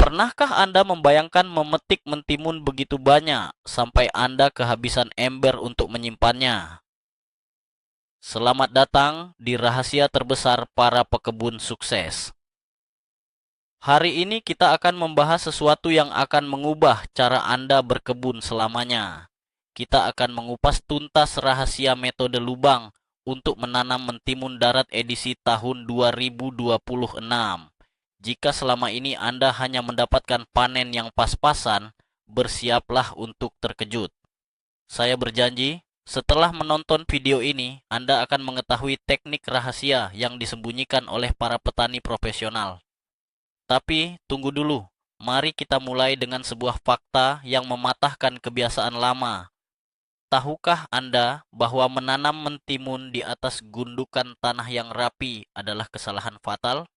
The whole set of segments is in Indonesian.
Pernahkah Anda membayangkan memetik mentimun begitu banyak sampai Anda kehabisan ember untuk menyimpannya? Selamat datang di rahasia terbesar para pekebun sukses. Hari ini kita akan membahas sesuatu yang akan mengubah cara Anda berkebun selamanya. Kita akan mengupas tuntas rahasia metode lubang untuk menanam mentimun darat edisi tahun 2026. Jika selama ini Anda hanya mendapatkan panen yang pas-pasan, bersiaplah untuk terkejut. Saya berjanji, setelah menonton video ini, Anda akan mengetahui teknik rahasia yang disembunyikan oleh para petani profesional. Tapi, tunggu dulu. Mari kita mulai dengan sebuah fakta yang mematahkan kebiasaan lama. Tahukah Anda bahwa menanam mentimun di atas gundukan tanah yang rapi adalah kesalahan fatal?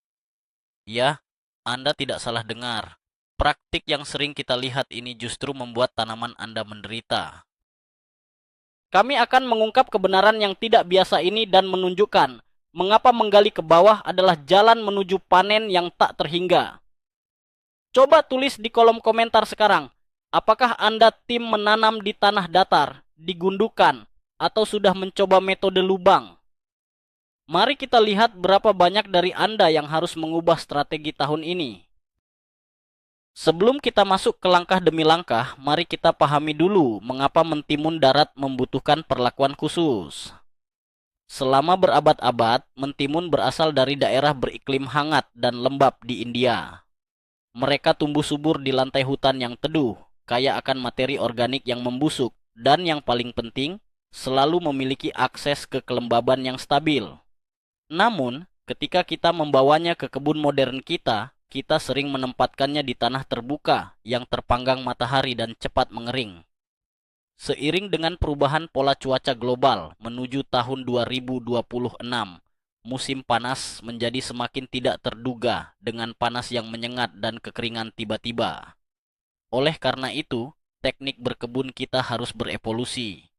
Ya, Anda tidak salah dengar. Praktik yang sering kita lihat ini justru membuat tanaman Anda menderita. Kami akan mengungkap kebenaran yang tidak biasa ini dan menunjukkan mengapa menggali ke bawah adalah jalan menuju panen yang tak terhingga. Coba tulis di kolom komentar sekarang, apakah Anda tim menanam di tanah datar, di gundukan, atau sudah mencoba metode lubang? Mari kita lihat berapa banyak dari Anda yang harus mengubah strategi tahun ini. Sebelum kita masuk ke langkah demi langkah, mari kita pahami dulu mengapa mentimun darat membutuhkan perlakuan khusus. Selama berabad-abad, mentimun berasal dari daerah beriklim hangat dan lembab di India. Mereka tumbuh subur di lantai hutan yang teduh, kaya akan materi organik yang membusuk, dan yang paling penting, selalu memiliki akses ke kelembaban yang stabil. Namun, ketika kita membawanya ke kebun modern kita sering menempatkannya di tanah terbuka yang terpanggang matahari dan cepat mengering. Seiring dengan perubahan pola cuaca global menuju tahun 2026, musim panas menjadi semakin tidak terduga dengan panas yang menyengat dan kekeringan tiba-tiba. Oleh karena itu, teknik berkebun kita harus berevolusi.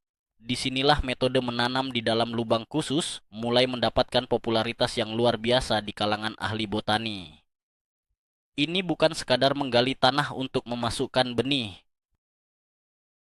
Disinilah metode menanam di dalam lubang khusus mulai mendapatkan popularitas yang luar biasa di kalangan ahli botani. Ini bukan sekadar menggali tanah untuk memasukkan benih.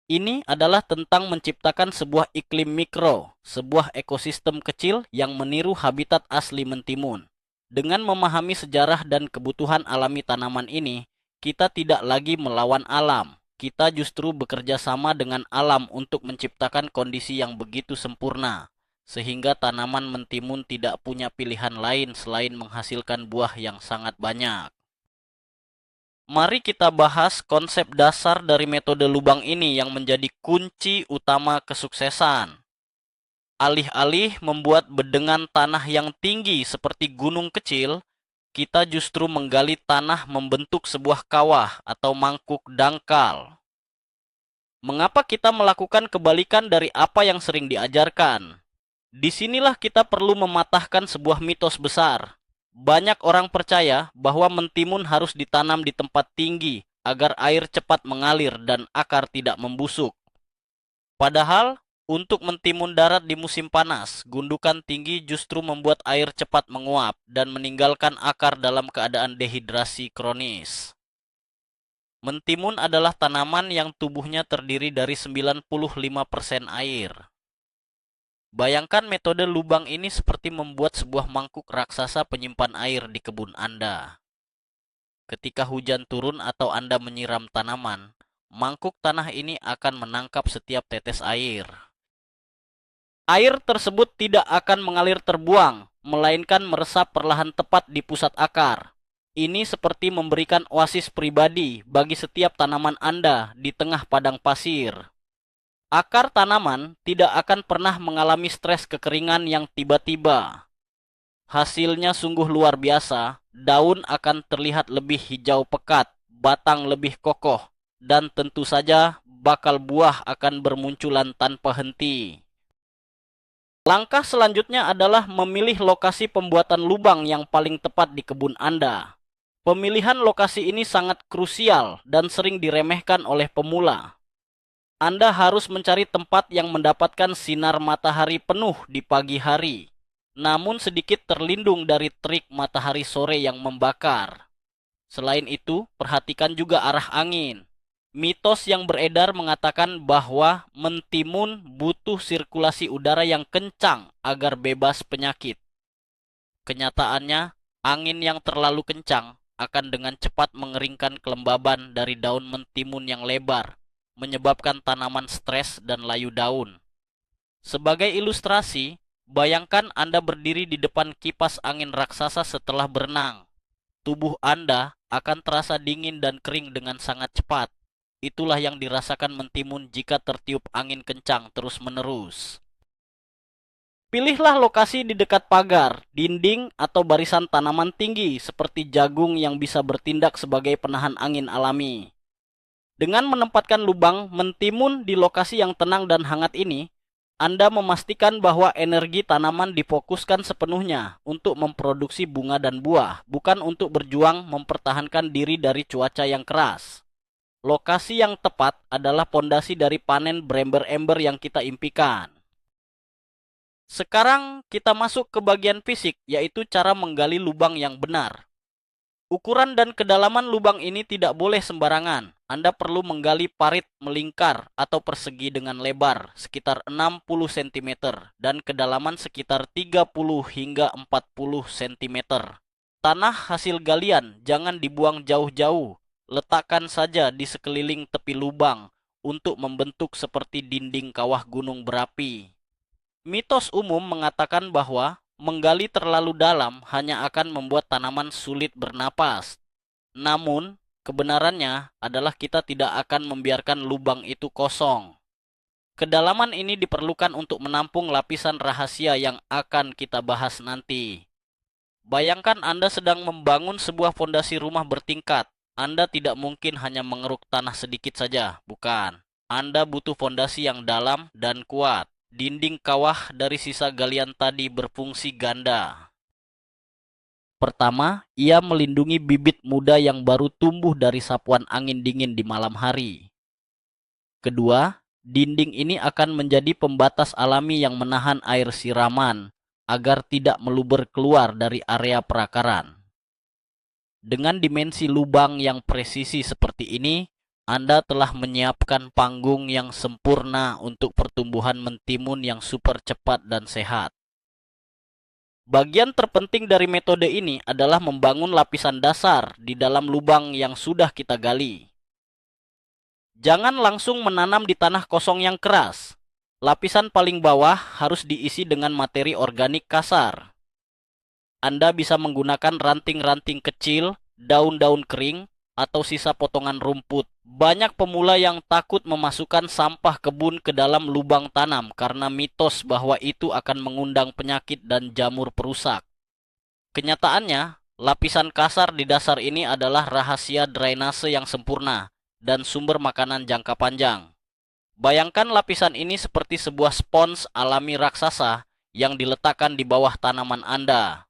Ini adalah tentang menciptakan sebuah iklim mikro, sebuah ekosistem kecil yang meniru habitat asli mentimun. Dengan memahami sejarah dan kebutuhan alami tanaman ini, kita tidak lagi melawan alam. Kita justru bekerja sama dengan alam untuk menciptakan kondisi yang begitu sempurna, sehingga tanaman mentimun tidak punya pilihan lain selain menghasilkan buah yang sangat banyak. Mari kita bahas konsep dasar dari metode lubang ini yang menjadi kunci utama kesuksesan. Alih-alih membuat bedengan tanah yang tinggi seperti gunung kecil, kita justru menggali tanah membentuk sebuah kawah atau mangkuk dangkal. Mengapa kita melakukan kebalikan dari apa yang sering diajarkan? Disinilah kita perlu mematahkan sebuah mitos besar. Banyak orang percaya bahwa mentimun harus ditanam di tempat tinggi agar air cepat mengalir dan akar tidak membusuk. Padahal, untuk mentimun darat di musim panas, gundukan tinggi justru membuat air cepat menguap dan meninggalkan akar dalam keadaan dehidrasi kronis. Mentimun adalah tanaman yang tubuhnya terdiri dari 95% air. Bayangkan metode lubang ini seperti membuat sebuah mangkuk raksasa penyimpan air di kebun Anda. Ketika hujan turun atau Anda menyiram tanaman, mangkuk tanah ini akan menangkap setiap tetes air. Air tersebut tidak akan mengalir terbuang, melainkan meresap perlahan tepat di pusat akar. Ini seperti memberikan oasis pribadi bagi setiap tanaman Anda di tengah padang pasir. Akar tanaman tidak akan pernah mengalami stres kekeringan yang tiba-tiba. Hasilnya sungguh luar biasa, daun akan terlihat lebih hijau pekat, batang lebih kokoh, dan tentu saja bakal buah akan bermunculan tanpa henti. Langkah selanjutnya adalah memilih lokasi pembuatan lubang yang paling tepat di kebun Anda. Pemilihan lokasi ini sangat krusial dan sering diremehkan oleh pemula. Anda harus mencari tempat yang mendapatkan sinar matahari penuh di pagi hari, namun sedikit terlindung dari terik matahari sore yang membakar. Selain itu, perhatikan juga arah angin. Mitos yang beredar mengatakan bahwa mentimun butuh sirkulasi udara yang kencang agar bebas penyakit. Kenyataannya, angin yang terlalu kencang akan dengan cepat mengeringkan kelembaban dari daun mentimun yang lebar, menyebabkan tanaman stres dan layu daun. Sebagai ilustrasi, bayangkan Anda berdiri di depan kipas angin raksasa setelah berenang. Tubuh Anda akan terasa dingin dan kering dengan sangat cepat. Itulah yang dirasakan mentimun jika tertiup angin kencang terus-menerus. Pilihlah lokasi di dekat pagar, dinding, atau barisan tanaman tinggi seperti jagung yang bisa bertindak sebagai penahan angin alami. Dengan menempatkan lubang mentimun di lokasi yang tenang dan hangat ini, Anda memastikan bahwa energi tanaman difokuskan sepenuhnya untuk memproduksi bunga dan buah, bukan untuk berjuang mempertahankan diri dari cuaca yang keras. Lokasi yang tepat adalah pondasi dari panen berember-ember yang kita impikan. Sekarang kita masuk ke bagian fisik, yaitu cara menggali lubang yang benar. Ukuran dan kedalaman lubang ini tidak boleh sembarangan. Anda perlu menggali parit melingkar atau persegi dengan lebar sekitar 60 cm dan kedalaman sekitar 30 hingga 40 cm. Tanah hasil galian jangan dibuang jauh-jauh. Letakkan saja di sekeliling tepi lubang untuk membentuk seperti dinding kawah gunung berapi. Mitos umum mengatakan bahwa menggali terlalu dalam hanya akan membuat tanaman sulit bernapas. Namun, kebenarannya adalah kita tidak akan membiarkan lubang itu kosong. Kedalaman ini diperlukan untuk menampung lapisan rahasia yang akan kita bahas nanti. Bayangkan Anda sedang membangun sebuah fondasi rumah bertingkat. Anda tidak mungkin hanya mengeruk tanah sedikit saja, bukan. Anda butuh fondasi yang dalam dan kuat. Dinding kawah dari sisa galian tadi berfungsi ganda. Pertama, ia melindungi bibit muda yang baru tumbuh dari sapuan angin dingin di malam hari. Kedua, dinding ini akan menjadi pembatas alami yang menahan air siraman agar tidak meluber keluar dari area perakaran. Dengan dimensi lubang yang presisi seperti ini, Anda telah menyiapkan panggung yang sempurna untuk pertumbuhan mentimun yang super cepat dan sehat. Bagian terpenting dari metode ini adalah membangun lapisan dasar di dalam lubang yang sudah kita gali. Jangan langsung menanam di tanah kosong yang keras. Lapisan paling bawah harus diisi dengan materi organik kasar. Anda bisa menggunakan ranting-ranting kecil, daun-daun kering, atau sisa potongan rumput. Banyak pemula yang takut memasukkan sampah kebun ke dalam lubang tanam karena mitos bahwa itu akan mengundang penyakit dan jamur perusak. Kenyataannya, lapisan kasar di dasar ini adalah rahasia drainase yang sempurna dan sumber makanan jangka panjang. Bayangkan lapisan ini seperti sebuah spons alami raksasa yang diletakkan di bawah tanaman Anda.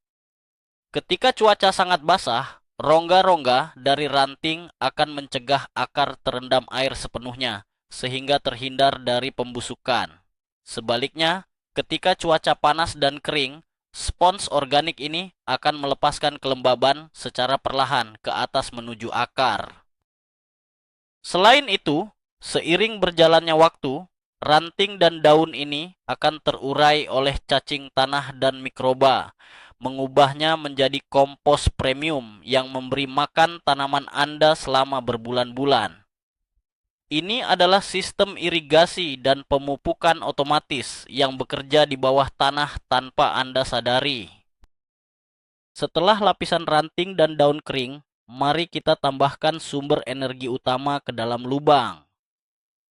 Ketika cuaca sangat basah, rongga-rongga dari ranting akan mencegah akar terendam air sepenuhnya, sehingga terhindar dari pembusukan. Sebaliknya, ketika cuaca panas dan kering, spons organik ini akan melepaskan kelembaban secara perlahan ke atas menuju akar. Selain itu, seiring berjalannya waktu, ranting dan daun ini akan terurai oleh cacing tanah dan mikroba, mengubahnya menjadi kompos premium yang memberi makan tanaman Anda selama berbulan-bulan. Ini adalah sistem irigasi dan pemupukan otomatis yang bekerja di bawah tanah tanpa Anda sadari. Setelah lapisan ranting dan daun kering, mari kita tambahkan sumber energi utama ke dalam lubang.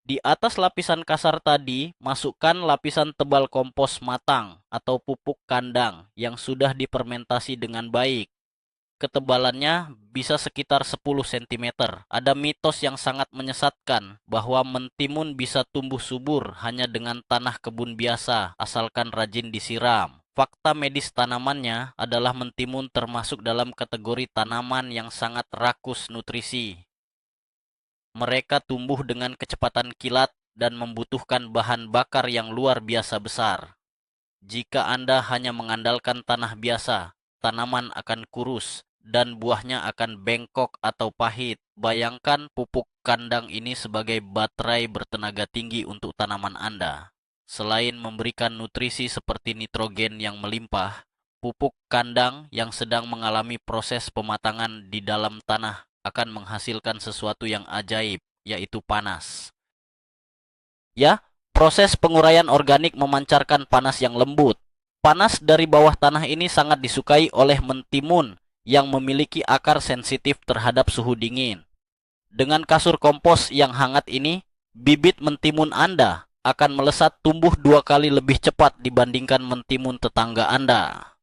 Di atas lapisan kasar tadi, masukkan lapisan tebal kompos matang atau pupuk kandang yang sudah difermentasi dengan baik. Ketebalannya bisa sekitar 10 cm. Ada mitos yang sangat menyesatkan bahwa mentimun bisa tumbuh subur hanya dengan tanah kebun biasa asalkan rajin disiram. Fakta medis tanamannya adalah mentimun termasuk dalam kategori tanaman yang sangat rakus nutrisi. Mereka tumbuh dengan kecepatan kilat dan membutuhkan bahan bakar yang luar biasa besar. Jika Anda hanya mengandalkan tanah biasa, tanaman akan kurus dan buahnya akan bengkok atau pahit. Bayangkan pupuk kandang ini sebagai baterai bertenaga tinggi untuk tanaman Anda. Selain memberikan nutrisi seperti nitrogen yang melimpah, pupuk kandang yang sedang mengalami proses pematangan di dalam tanah akan menghasilkan sesuatu yang ajaib, yaitu panas. Ya, proses penguraian organik memancarkan panas yang lembut. Panas dari bawah tanah ini sangat disukai oleh mentimun yang memiliki akar sensitif terhadap suhu dingin. Dengan kasur kompos yang hangat ini, bibit mentimun Anda akan melesat tumbuh 2 kali lebih cepat dibandingkan mentimun tetangga Anda.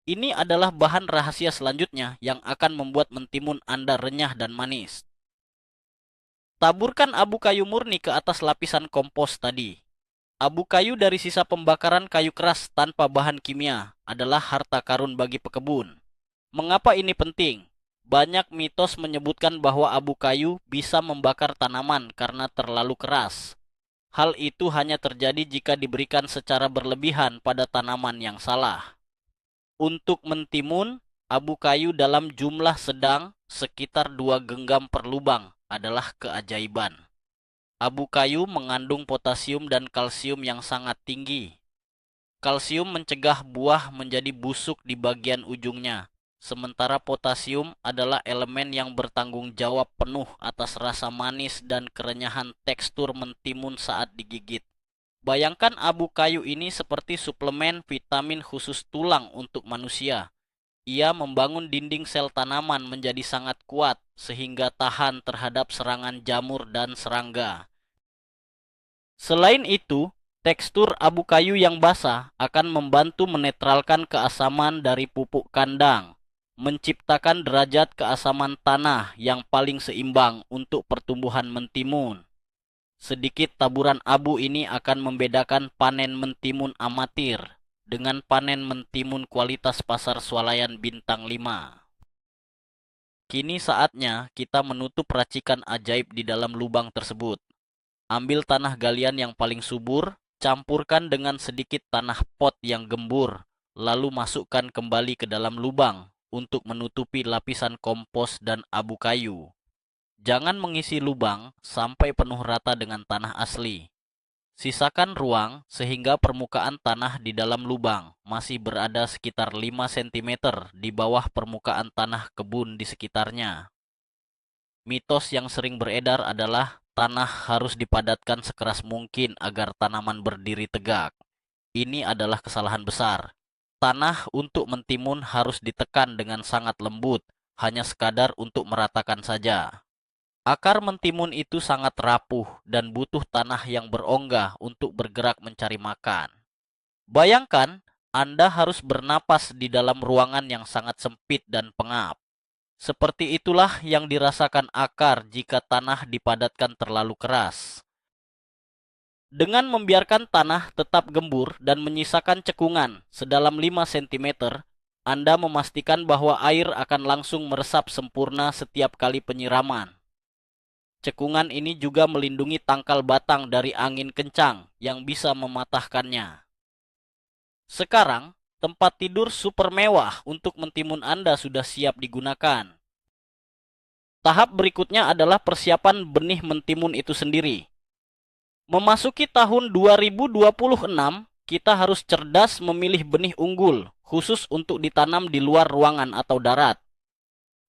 Ini adalah bahan rahasia selanjutnya yang akan membuat mentimun Anda renyah dan manis. Taburkan abu kayu murni ke atas lapisan kompos tadi. Abu kayu dari sisa pembakaran kayu keras tanpa bahan kimia adalah harta karun bagi pekebun. Mengapa ini penting? Banyak mitos menyebutkan bahwa abu kayu bisa membakar tanaman karena terlalu keras. Hal itu hanya terjadi jika diberikan secara berlebihan pada tanaman yang salah. Untuk mentimun, abu kayu dalam jumlah sedang sekitar 2 genggam per lubang adalah keajaiban. Abu kayu mengandung potasium dan kalsium yang sangat tinggi. Kalsium mencegah buah menjadi busuk di bagian ujungnya, sementara potasium adalah elemen yang bertanggung jawab penuh atas rasa manis dan kerenyahan tekstur mentimun saat digigit. Bayangkan abu kayu ini seperti suplemen vitamin khusus tulang untuk manusia. Ia membangun dinding sel tanaman menjadi sangat kuat sehingga tahan terhadap serangan jamur dan serangga. Selain itu, tekstur abu kayu yang basah akan membantu menetralkan keasaman dari pupuk kandang, menciptakan derajat keasaman tanah yang paling seimbang untuk pertumbuhan mentimun. Sedikit taburan abu ini akan membedakan panen mentimun amatir dengan panen mentimun kualitas pasar swalayan bintang 5. Kini saatnya kita menutup racikan ajaib di dalam lubang tersebut. Ambil tanah galian yang paling subur, campurkan dengan sedikit tanah pot yang gembur, lalu masukkan kembali ke dalam lubang untuk menutupi lapisan kompos dan abu kayu. Jangan mengisi lubang sampai penuh rata dengan tanah asli. Sisakan ruang sehingga permukaan tanah di dalam lubang masih berada sekitar 5 cm di bawah permukaan tanah kebun di sekitarnya. Mitos yang sering beredar adalah tanah harus dipadatkan sekeras mungkin agar tanaman berdiri tegak. Ini adalah kesalahan besar. Tanah untuk mentimun harus ditekan dengan sangat lembut, hanya sekadar untuk meratakan saja. Akar mentimun itu sangat rapuh dan butuh tanah yang berongga untuk bergerak mencari makan. Bayangkan, Anda harus bernapas di dalam ruangan yang sangat sempit dan pengap. Seperti itulah yang dirasakan akar jika tanah dipadatkan terlalu keras. Dengan membiarkan tanah tetap gembur dan menyisakan cekungan sedalam 5 cm, Anda memastikan bahwa air akan langsung meresap sempurna setiap kali penyiraman. Cekungan ini juga melindungi tangkal batang dari angin kencang yang bisa mematahkannya. Sekarang, tempat tidur super mewah untuk mentimun Anda sudah siap digunakan. Tahap berikutnya adalah persiapan benih mentimun itu sendiri. Memasuki tahun 2026, kita harus cerdas memilih benih unggul, khusus untuk ditanam di luar ruangan atau darat.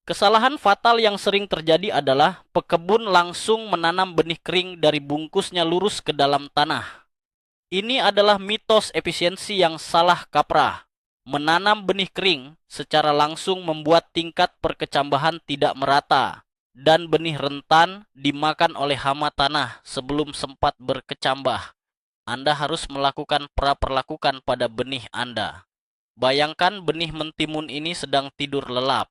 Kesalahan fatal yang sering terjadi adalah pekebun langsung menanam benih kering dari bungkusnya lurus ke dalam tanah. Ini adalah mitos efisiensi yang salah kaprah. Menanam benih kering secara langsung membuat tingkat perkecambahan tidak merata, dan benih rentan dimakan oleh hama tanah sebelum sempat berkecambah. Anda harus melakukan pra-perlakukan pada benih Anda. Bayangkan benih mentimun ini sedang tidur lelap.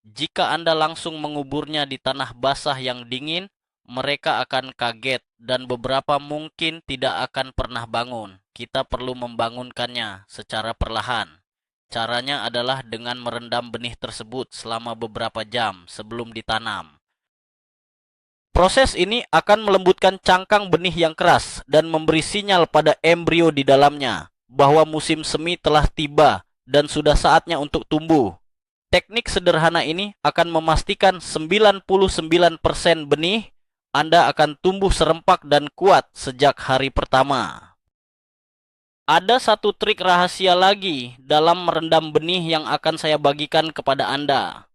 Jika Anda langsung menguburnya di tanah basah yang dingin, mereka akan kaget dan beberapa mungkin tidak akan pernah bangun. Kita perlu membangunkannya secara perlahan. Caranya adalah dengan merendam benih tersebut selama beberapa jam sebelum ditanam. Proses ini akan melembutkan cangkang benih yang keras dan memberi sinyal pada embrio di dalamnya bahwa musim semi telah tiba dan sudah saatnya untuk tumbuh. Teknik sederhana ini akan memastikan 99% benih Anda akan tumbuh serempak dan kuat sejak hari pertama. Ada satu trik rahasia lagi dalam merendam benih yang akan saya bagikan kepada Anda.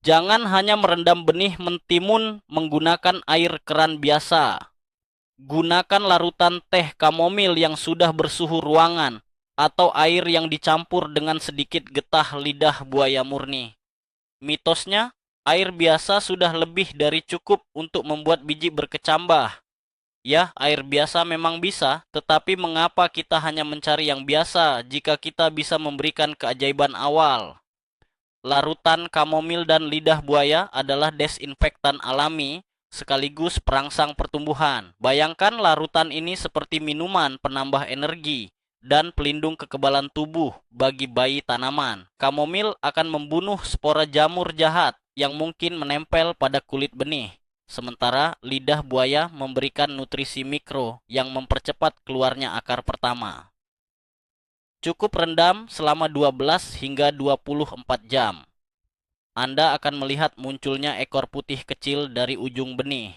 Jangan hanya merendam benih mentimun menggunakan air keran biasa. Gunakan larutan teh kamomil yang sudah bersuhu ruangan atau air yang dicampur dengan sedikit getah lidah buaya murni. Mitosnya, air biasa sudah lebih dari cukup untuk membuat biji berkecambah. Ya, air biasa memang bisa, tetapi mengapa kita hanya mencari yang biasa jika kita bisa memberikan keajaiban awal? Larutan kamomil dan lidah buaya adalah desinfektan alami sekaligus perangsang pertumbuhan. Bayangkan larutan ini seperti minuman penambah energi dan pelindung kekebalan tubuh bagi bayi tanaman. Kamomil akan membunuh spora jamur jahat yang mungkin menempel pada kulit benih. Sementara lidah buaya memberikan nutrisi mikro yang mempercepat keluarnya akar pertama. Cukup rendam selama 12 hingga 24 jam. Anda akan melihat munculnya ekor putih kecil dari ujung benih.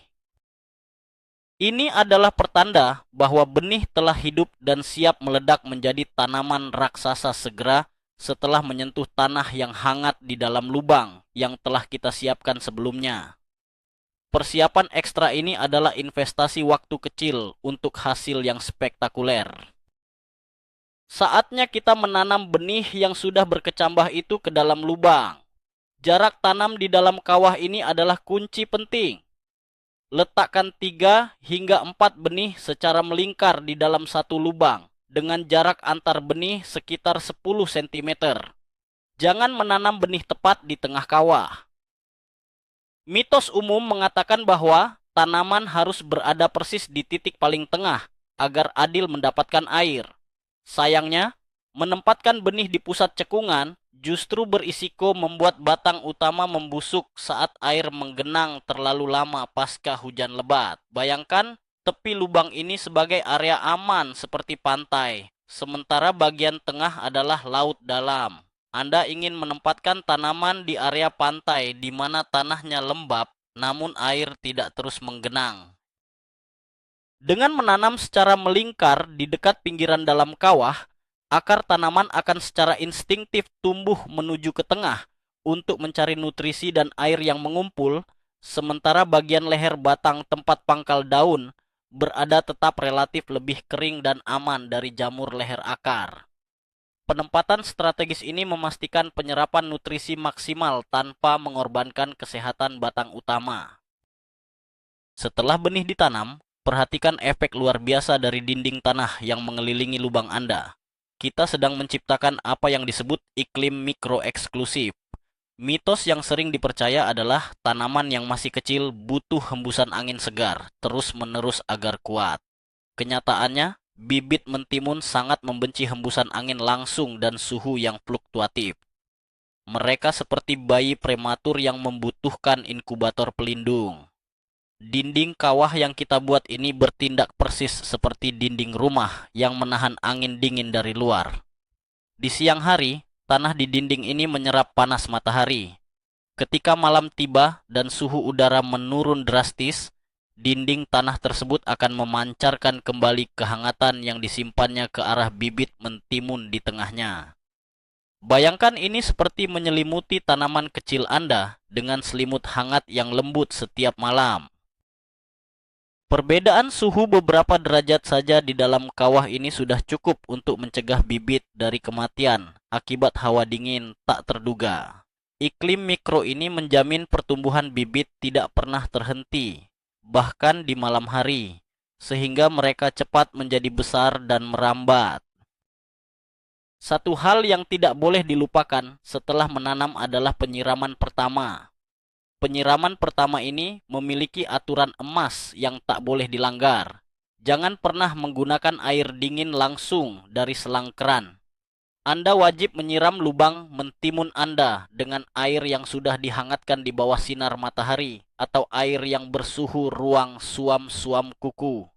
Ini adalah pertanda bahwa benih telah hidup dan siap meledak menjadi tanaman raksasa segera setelah menyentuh tanah yang hangat di dalam lubang yang telah kita siapkan sebelumnya. Persiapan ekstra ini adalah investasi waktu kecil untuk hasil yang spektakuler. Saatnya kita menanam benih yang sudah berkecambah itu ke dalam lubang. Jarak tanam di dalam kawah ini adalah kunci penting. Letakkan 3 hingga 4 benih secara melingkar di dalam satu lubang dengan jarak antar benih sekitar 10 cm. Jangan menanam benih tepat di tengah kawah. Mitos umum mengatakan bahwa tanaman harus berada persis di titik paling tengah agar adil mendapatkan air. Sayangnya, menempatkan benih di pusat cekungan justru berisiko membuat batang utama membusuk saat air menggenang terlalu lama pasca hujan lebat. Bayangkan tepi lubang ini sebagai area aman seperti pantai, sementara bagian tengah adalah laut dalam. Anda ingin menempatkan tanaman di area pantai di mana tanahnya lembab, namun air tidak terus menggenang. Dengan menanam secara melingkar di dekat pinggiran dalam kawah, akar tanaman akan secara instingtif tumbuh menuju ke tengah untuk mencari nutrisi dan air yang mengumpul, sementara bagian leher batang tempat pangkal daun berada tetap relatif lebih kering dan aman dari jamur leher akar. Penempatan strategis ini memastikan penyerapan nutrisi maksimal tanpa mengorbankan kesehatan batang utama. Setelah benih ditanam, perhatikan efek luar biasa dari dinding tanah yang mengelilingi lubang Anda. Kita sedang menciptakan apa yang disebut iklim mikro eksklusif. Mitos yang sering dipercaya adalah tanaman yang masih kecil butuh hembusan angin segar terus-menerus agar kuat. Kenyataannya, bibit mentimun sangat membenci hembusan angin langsung dan suhu yang fluktuatif. Mereka seperti bayi prematur yang membutuhkan inkubator pelindung. Dinding kawah yang kita buat ini bertindak persis seperti dinding rumah yang menahan angin dingin dari luar. Di siang hari, tanah di dinding ini menyerap panas matahari. Ketika malam tiba dan suhu udara menurun drastis, dinding tanah tersebut akan memancarkan kembali kehangatan yang disimpannya ke arah bibit mentimun di tengahnya. Bayangkan ini seperti menyelimuti tanaman kecil Anda dengan selimut hangat yang lembut setiap malam. Perbedaan suhu beberapa derajat saja di dalam kawah ini sudah cukup untuk mencegah bibit dari kematian akibat hawa dingin tak terduga. Iklim mikro ini menjamin pertumbuhan bibit tidak pernah terhenti, bahkan di malam hari, sehingga mereka cepat menjadi besar dan merambat. Satu hal yang tidak boleh dilupakan setelah menanam adalah penyiraman pertama. Penyiraman pertama ini memiliki aturan emas yang tak boleh dilanggar. Jangan pernah menggunakan air dingin langsung dari selang keran. Anda wajib menyiram lubang mentimun Anda dengan air yang sudah dihangatkan di bawah sinar matahari atau air yang bersuhu ruang suam-suam kuku.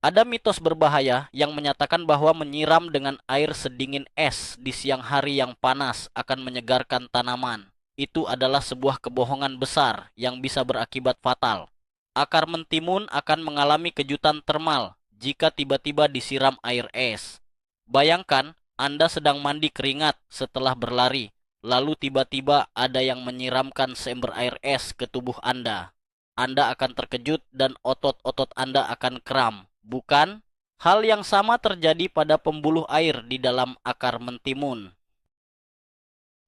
Ada mitos berbahaya yang menyatakan bahwa menyiram dengan air sedingin es di siang hari yang panas akan menyegarkan tanaman. Itu adalah sebuah kebohongan besar yang bisa berakibat fatal. Akar mentimun akan mengalami kejutan termal jika tiba-tiba disiram air es. Bayangkan Anda sedang mandi keringat setelah berlari, lalu tiba-tiba ada yang menyiramkan seember air es ke tubuh Anda. Anda akan terkejut dan otot-otot Anda akan kram. Bukan? Hal yang sama terjadi pada pembuluh air di dalam akar mentimun.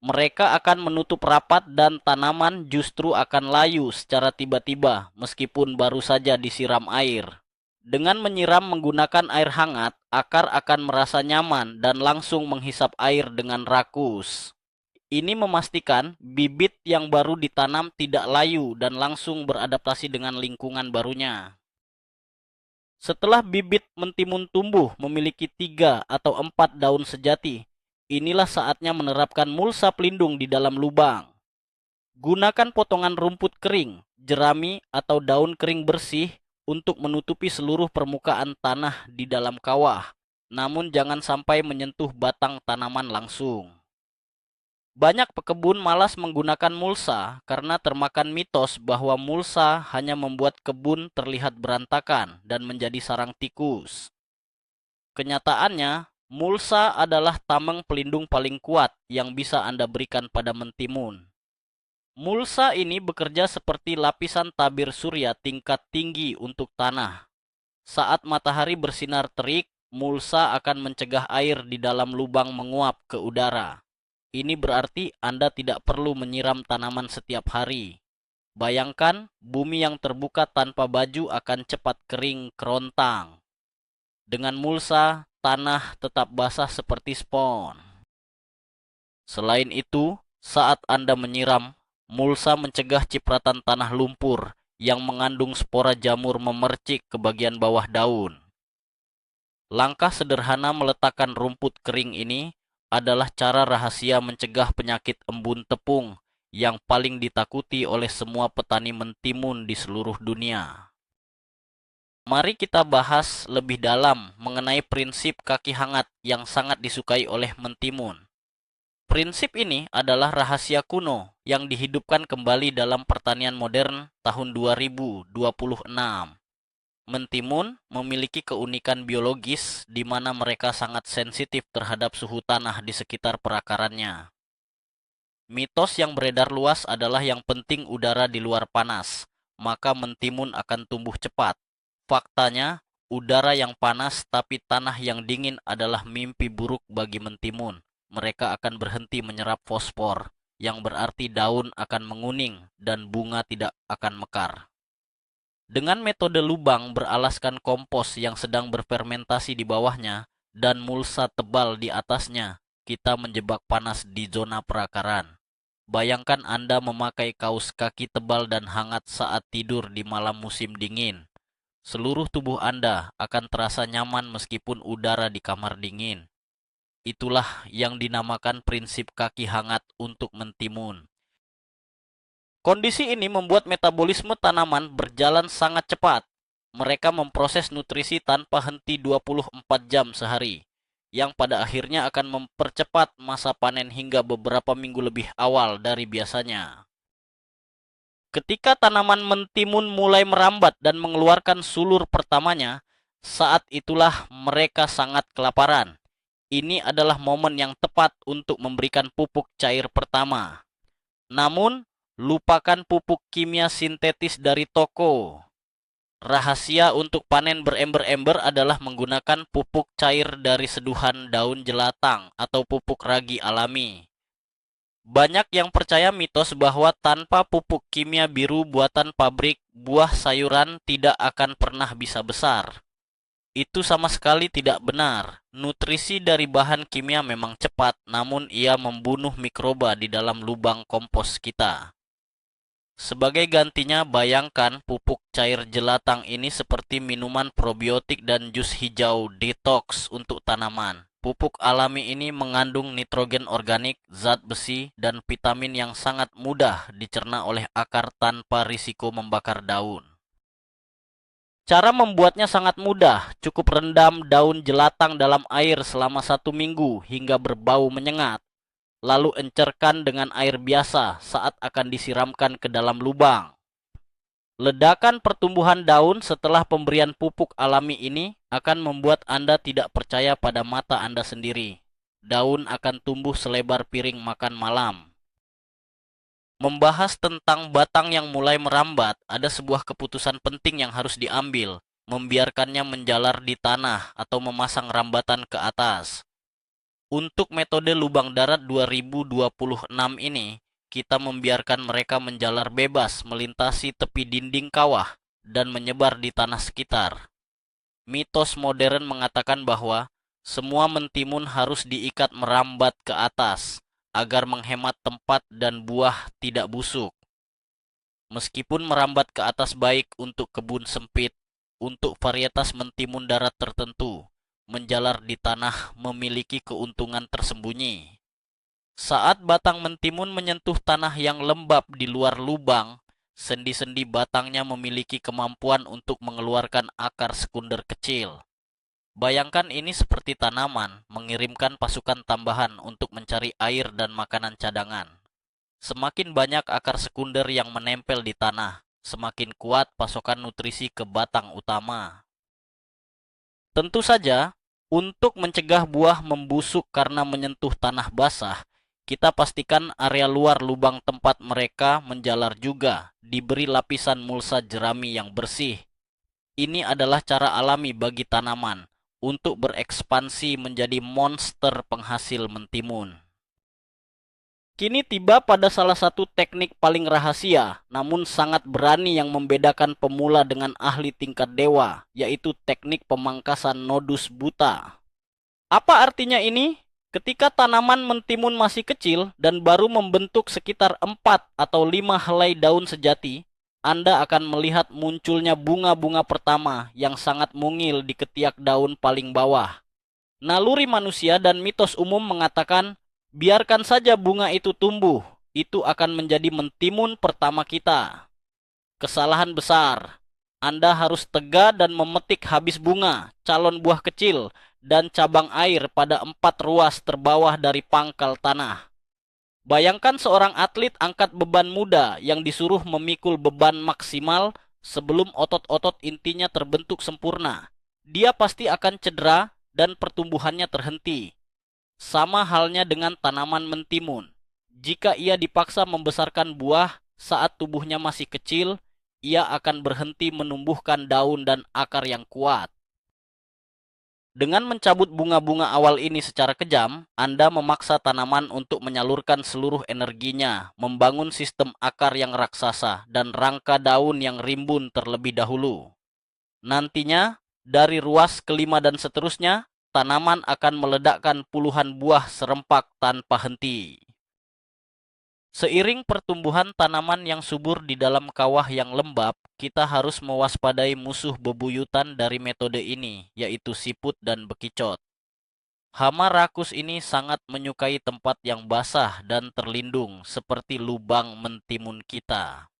Mereka akan menutup rapat dan tanaman justru akan layu secara tiba-tiba meskipun baru saja disiram air. Dengan menyiram menggunakan air hangat, akar akan merasa nyaman dan langsung menghisap air dengan rakus. Ini memastikan bibit yang baru ditanam tidak layu dan langsung beradaptasi dengan lingkungan barunya. Setelah bibit mentimun tumbuh memiliki 3 atau 4 daun sejati, inilah saatnya menerapkan mulsa pelindung di dalam lubang. Gunakan potongan rumput kering, jerami, atau daun kering bersih untuk menutupi seluruh permukaan tanah di dalam kawah, namun jangan sampai menyentuh batang tanaman langsung. Banyak pekebun malas menggunakan mulsa karena termakan mitos bahwa mulsa hanya membuat kebun terlihat berantakan dan menjadi sarang tikus. Kenyataannya, mulsa adalah tameng pelindung paling kuat yang bisa Anda berikan pada mentimun. Mulsa ini bekerja seperti lapisan tabir surya tingkat tinggi untuk tanah. Saat matahari bersinar terik, mulsa akan mencegah air di dalam lubang menguap ke udara. Ini berarti Anda tidak perlu menyiram tanaman setiap hari. Bayangkan, bumi yang terbuka tanpa baju akan cepat kering kerontang. Dengan mulsa, tanah tetap basah seperti spons. Selain itu, saat Anda menyiram, mulsa mencegah cipratan tanah lumpur yang mengandung spora jamur memercik ke bagian bawah daun. Langkah sederhana meletakkan rumput kering ini adalah cara rahasia mencegah penyakit embun tepung yang paling ditakuti oleh semua petani mentimun di seluruh dunia. Mari kita bahas lebih dalam mengenai prinsip kaki hangat yang sangat disukai oleh mentimun. Prinsip ini adalah rahasia kuno yang dihidupkan kembali dalam pertanian modern tahun 2026. Mentimun memiliki keunikan biologis di mana mereka sangat sensitif terhadap suhu tanah di sekitar perakarannya. Mitos yang beredar luas adalah yang penting udara di luar panas, maka mentimun akan tumbuh cepat. Faktanya, udara yang panas tapi tanah yang dingin adalah mimpi buruk bagi mentimun. Mereka akan berhenti menyerap fosfor, yang berarti daun akan menguning dan bunga tidak akan mekar. Dengan metode lubang beralaskan kompos yang sedang berfermentasi di bawahnya dan mulsa tebal di atasnya, kita menjebak panas di zona perakaran. Bayangkan Anda memakai kaos kaki tebal dan hangat saat tidur di malam musim dingin. Seluruh tubuh Anda akan terasa nyaman meskipun udara di kamar dingin. Itulah yang dinamakan prinsip kaki hangat untuk mentimun. Kondisi ini membuat metabolisme tanaman berjalan sangat cepat. Mereka memproses nutrisi tanpa henti 24 jam sehari, yang pada akhirnya akan mempercepat masa panen hingga beberapa minggu lebih awal dari biasanya. Ketika tanaman mentimun mulai merambat dan mengeluarkan sulur pertamanya, saat itulah mereka sangat kelaparan. Ini adalah momen yang tepat untuk memberikan pupuk cair pertama. Namun, lupakan pupuk kimia sintetis dari toko. Rahasia untuk panen berember-ember adalah menggunakan pupuk cair dari seduhan daun jelatang atau pupuk ragi alami. Banyak yang percaya mitos bahwa tanpa pupuk kimia biru buatan pabrik, buah sayuran tidak akan pernah bisa besar. Itu sama sekali tidak benar. Nutrisi dari bahan kimia memang cepat, namun ia membunuh mikroba di dalam lubang kompos kita. Sebagai gantinya, bayangkan pupuk cair jelatang ini seperti minuman probiotik dan jus hijau detox untuk tanaman. Pupuk alami ini mengandung nitrogen organik, zat besi, dan vitamin yang sangat mudah dicerna oleh akar tanpa risiko membakar daun. Cara membuatnya sangat mudah, cukup rendam daun jelatang dalam air selama 1 minggu hingga berbau menyengat. Lalu encerkan dengan air biasa saat akan disiramkan ke dalam lubang. Ledakan pertumbuhan daun setelah pemberian pupuk alami ini akan membuat Anda tidak percaya pada mata Anda sendiri. Daun akan tumbuh selebar piring makan malam. Membahas tentang batang yang mulai merambat, ada sebuah keputusan penting yang harus diambil, membiarkannya menjalar di tanah atau memasang rambatan ke atas. Untuk metode lubang darat 2026 ini, kita membiarkan mereka menjalar bebas melintasi tepi dinding kawah dan menyebar di tanah sekitar. Mitos modern mengatakan bahwa semua mentimun harus diikat merambat ke atas agar menghemat tempat dan buah tidak busuk. Meskipun merambat ke atas baik untuk kebun sempit, untuk varietas mentimun darat tertentu, menjalar di tanah memiliki keuntungan tersembunyi. Saat batang mentimun menyentuh tanah yang lembab di luar lubang, sendi-sendi batangnya memiliki kemampuan untuk mengeluarkan akar sekunder kecil. Bayangkan ini seperti tanaman mengirimkan pasukan tambahan untuk mencari air dan makanan cadangan. Semakin banyak akar sekunder yang menempel di tanah, semakin kuat pasokan nutrisi ke batang utama. Tentu saja, untuk mencegah buah membusuk karena menyentuh tanah basah, kita pastikan area luar lubang tempat mereka menjalar juga diberi lapisan mulsa jerami yang bersih. Ini adalah cara alami bagi tanaman untuk berekspansi menjadi monster penghasil mentimun. Kini tiba pada salah satu teknik paling rahasia, namun sangat berani yang membedakan pemula dengan ahli tingkat dewa, yaitu teknik pemangkasan nodus buta. Apa artinya ini? Ketika tanaman mentimun masih kecil dan baru membentuk sekitar 4 atau 5 helai daun sejati, Anda akan melihat munculnya bunga-bunga pertama yang sangat mungil di ketiak daun paling bawah. Naluri manusia dan mitos umum mengatakan, biarkan saja bunga itu tumbuh, itu akan menjadi mentimun pertama kita. Kesalahan besar. Anda harus tegak dan memetik habis bunga, calon buah kecil, dan cabang air pada 4 ruas terbawah dari pangkal tanah. Bayangkan seorang atlet angkat beban muda yang disuruh memikul beban maksimal sebelum otot-otot intinya terbentuk sempurna. Dia pasti akan cedera dan pertumbuhannya terhenti. Sama halnya dengan tanaman mentimun. Jika ia dipaksa membesarkan buah saat tubuhnya masih kecil, ia akan berhenti menumbuhkan daun dan akar yang kuat. Dengan mencabut bunga-bunga awal ini secara kejam, Anda memaksa tanaman untuk menyalurkan seluruh energinya, membangun sistem akar yang raksasa dan rangka daun yang rimbun terlebih dahulu. Nantinya, dari ruas kelima dan seterusnya, tanaman akan meledakkan puluhan buah serempak tanpa henti. Seiring pertumbuhan tanaman yang subur di dalam kawah yang lembab, kita harus mewaspadai musuh bebuyutan dari metode ini, yaitu siput dan bekicot. Hama rakus ini sangat menyukai tempat yang basah dan terlindung, seperti lubang mentimun kita.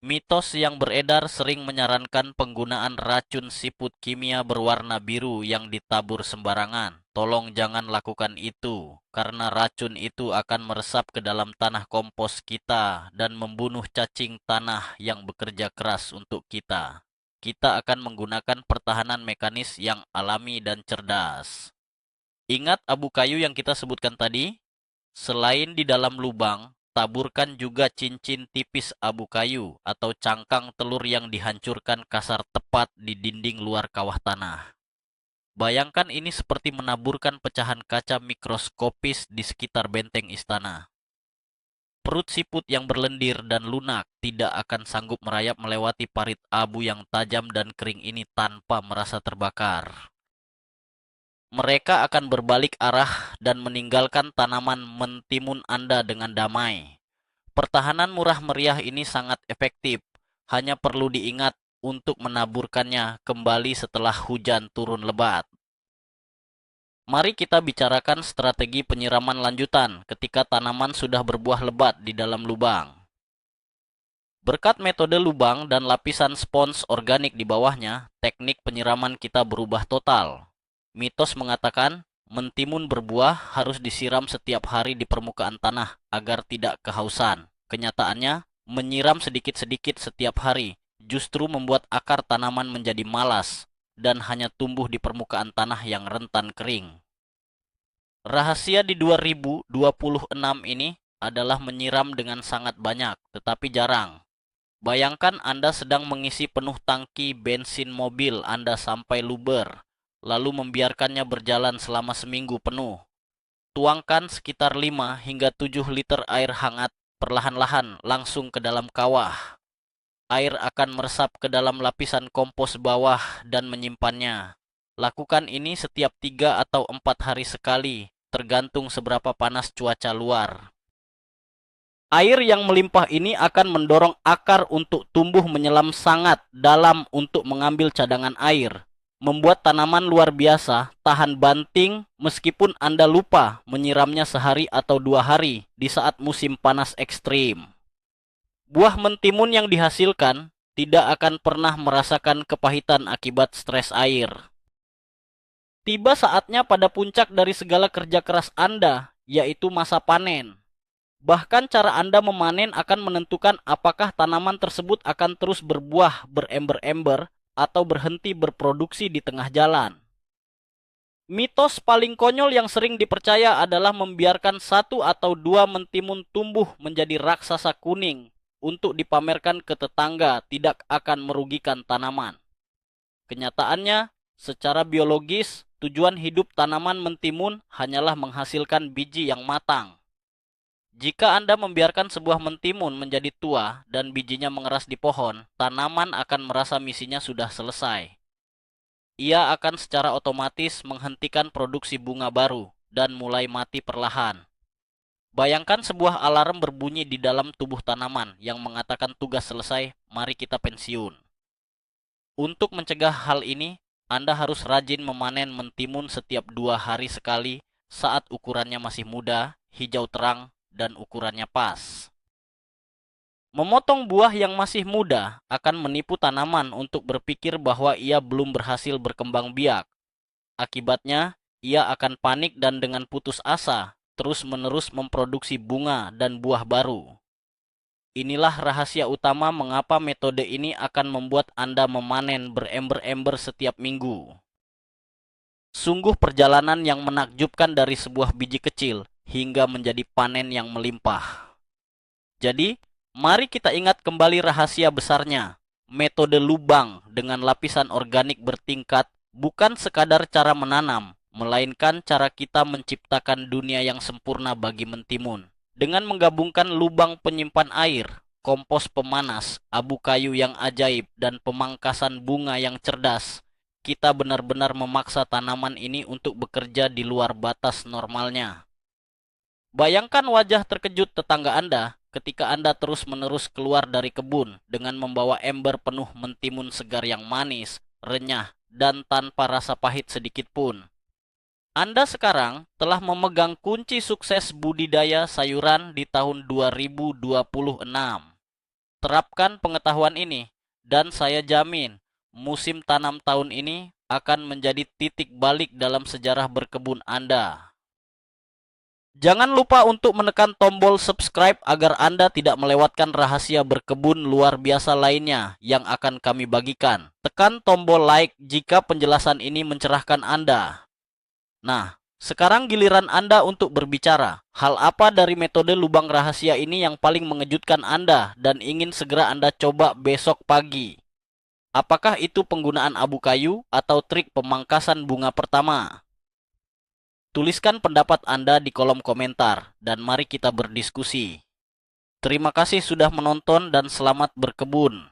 Mitos yang beredar sering menyarankan penggunaan racun siput kimia berwarna biru yang ditabur sembarangan. Tolong jangan lakukan itu, karena racun itu akan meresap ke dalam tanah kompos kita dan membunuh cacing tanah yang bekerja keras untuk kita. Kita akan menggunakan pertahanan mekanis yang alami dan cerdas. Ingat abu kayu yang kita sebutkan tadi? Selain di dalam lubang, taburkan juga cincin tipis abu kayu atau cangkang telur yang dihancurkan kasar tepat di dinding luar kawah tanah. Bayangkan ini seperti menaburkan pecahan kaca mikroskopis di sekitar benteng istana. Perut siput yang berlendir dan lunak tidak akan sanggup merayap melewati parit abu yang tajam dan kering ini tanpa merasa terbakar. Mereka akan berbalik arah dan meninggalkan tanaman mentimun Anda dengan damai. Pertahanan murah meriah ini sangat efektif, hanya perlu diingat untuk menaburkannya kembali setelah hujan turun lebat. Mari kita bicarakan strategi penyiraman lanjutan ketika tanaman sudah berbuah lebat di dalam lubang. Berkat metode lubang dan lapisan spons organik di bawahnya, teknik penyiraman kita berubah total. Mitos mengatakan, mentimun berbuah harus disiram setiap hari di permukaan tanah agar tidak kehausan. Kenyataannya, menyiram sedikit-sedikit setiap hari justru membuat akar tanaman menjadi malas dan hanya tumbuh di permukaan tanah yang rentan kering. Rahasia di 2026 ini adalah menyiram dengan sangat banyak, tetapi jarang. Bayangkan Anda sedang mengisi penuh tangki bensin mobil Anda sampai luber, lalu membiarkannya berjalan selama seminggu penuh. Tuangkan sekitar 5 hingga 7 liter air hangat perlahan-lahan langsung ke dalam kawah. Air akan meresap ke dalam lapisan kompos bawah dan menyimpannya. Lakukan ini setiap 3 atau 4 hari sekali, tergantung seberapa panas cuaca luar. Air yang melimpah ini akan mendorong akar untuk tumbuh menyelam sangat dalam untuk mengambil cadangan air, membuat tanaman luar biasa tahan banting meskipun Anda lupa menyiramnya sehari atau 2 hari di saat musim panas ekstrim. Buah mentimun yang dihasilkan tidak akan pernah merasakan kepahitan akibat stres air. Tiba saatnya pada puncak dari segala kerja keras Anda, yaitu masa panen. Bahkan cara Anda memanen akan menentukan apakah tanaman tersebut akan terus berbuah berember-ember atau berhenti berproduksi di tengah jalan. Mitos paling konyol yang sering dipercaya adalah membiarkan 1 atau 2 mentimun tumbuh menjadi raksasa kuning untuk dipamerkan ke tetangga tidak akan merugikan tanaman. Kenyataannya, secara biologis, tujuan hidup tanaman mentimun hanyalah menghasilkan biji yang matang. Jika Anda membiarkan sebuah mentimun menjadi tua dan bijinya mengeras di pohon, tanaman akan merasa misinya sudah selesai. Ia akan secara otomatis menghentikan produksi bunga baru dan mulai mati perlahan. Bayangkan sebuah alarm berbunyi di dalam tubuh tanaman yang mengatakan tugas selesai, mari kita pensiun. Untuk mencegah hal ini, Anda harus rajin memanen mentimun setiap 2 hari sekali saat ukurannya masih muda, hijau terang, dan ukurannya pas. Memotong buah yang masih muda akan menipu tanaman untuk berpikir bahwa ia belum berhasil berkembang biak. Akibatnya, ia akan panik dan dengan putus asa, terus-menerus memproduksi bunga dan buah baru. Inilah rahasia utama mengapa metode ini akan membuat Anda memanen berember-ember setiap minggu. Sungguh perjalanan yang menakjubkan dari sebuah biji kecil hingga menjadi panen yang melimpah. Jadi, mari kita ingat kembali rahasia besarnya. Metode lubang dengan lapisan organik bertingkat bukan sekadar cara menanam, melainkan cara kita menciptakan dunia yang sempurna bagi mentimun. Dengan menggabungkan lubang penyimpan air, kompos pemanas, abu kayu yang ajaib, dan pemangkasan bunga yang cerdas, kita benar-benar memaksa tanaman ini untuk bekerja di luar batas normalnya. Bayangkan wajah terkejut tetangga Anda ketika Anda terus-menerus keluar dari kebun dengan membawa ember penuh mentimun segar yang manis, renyah, dan tanpa rasa pahit sedikit pun. Anda sekarang telah memegang kunci sukses budidaya sayuran di tahun 2026. Terapkan pengetahuan ini, dan saya jamin musim tanam tahun ini akan menjadi titik balik dalam sejarah berkebun Anda. Jangan lupa untuk menekan tombol subscribe agar Anda tidak melewatkan rahasia berkebun luar biasa lainnya yang akan kami bagikan. Tekan tombol like jika penjelasan ini mencerahkan Anda. Nah, sekarang giliran Anda untuk berbicara. Hal apa dari metode lubang rahasia ini yang paling mengejutkan Anda dan ingin segera Anda coba besok pagi? Apakah itu penggunaan abu kayu atau trik pemangkasan bunga pertama? Tuliskan pendapat Anda di kolom komentar dan mari kita berdiskusi. Terima kasih sudah menonton dan selamat berkebun.